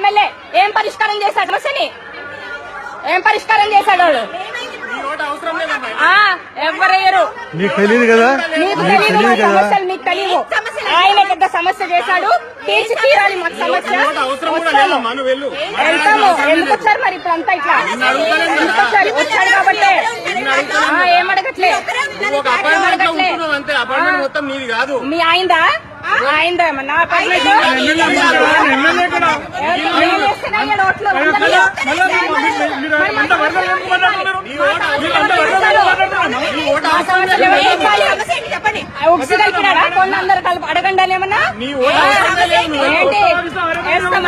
MLA ఏం పరిష్కారం చేశాడు సమస్యని? ఏం పరిష్కారం చేశాడు వాడు? ఎవరయ్యారు మీకు తెలియదు కదా, మీకు తెలియదు సమస్యలు, మీకు తెలియదు. ఆయన పెద్ద సమస్య చేశాడు, తీర్చి తీరాలి మాకు సమస్య. వెళ్తాము. ఎందుకు వచ్చారు మరి ఇప్పుడు అంతా ఇట్లా? ఎందుకు వచ్చారు? వచ్చాడు కాబట్టి ఏం అడగట్లే. మీ ఆయిందా? ఆయిందా ఏమన్నా ఉగ్సిగలిపినాడా? కొన్ని అందరు కలిపి అడగండి ఏమన్నా ఏంటి?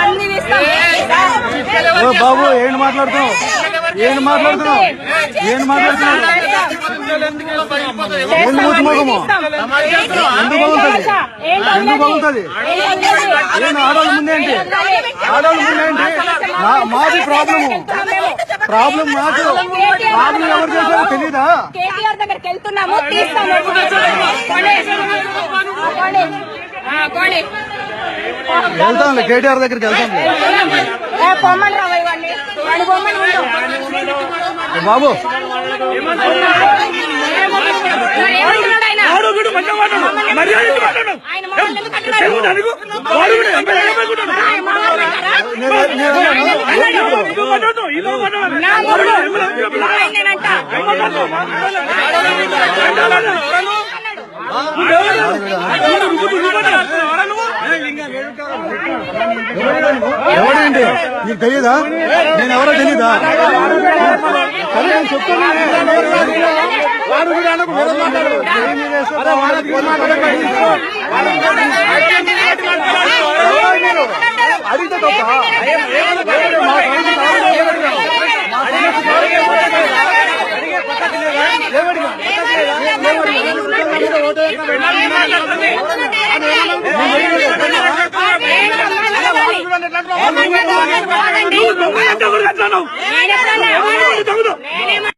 మంది బాబు ఏం మాట్లాడుతున్నావు? ఏం మాట్లాడుతున్నావు? ఏం మాట్లాడుతున్నావు? ఎందుకు బాగుంటుంది? ఏం ఆడవాళ్ళ ముందేంటి? ఆడవాళ్ళ ముందేంటి? మాది ప్రాబ్లం మాకు. ప్రాబ్లం ఎవరు చేశారో తెలీదా? కేటీఆర్ దగ్గరికి వెళ్తున్నాము, తీస్తాము. వెళ్తాంలే, కేటీఆర్ దగ్గరికి వెళ్తాం. పొమ్మని రావు ఇవన్నీ వాడు పొమ్మని బాబు ఏమంటున్నాడు ఆయన? ఎవడండి? నీకు తెలియదా? నేను ఎవరో తెలీదా? అడిగితే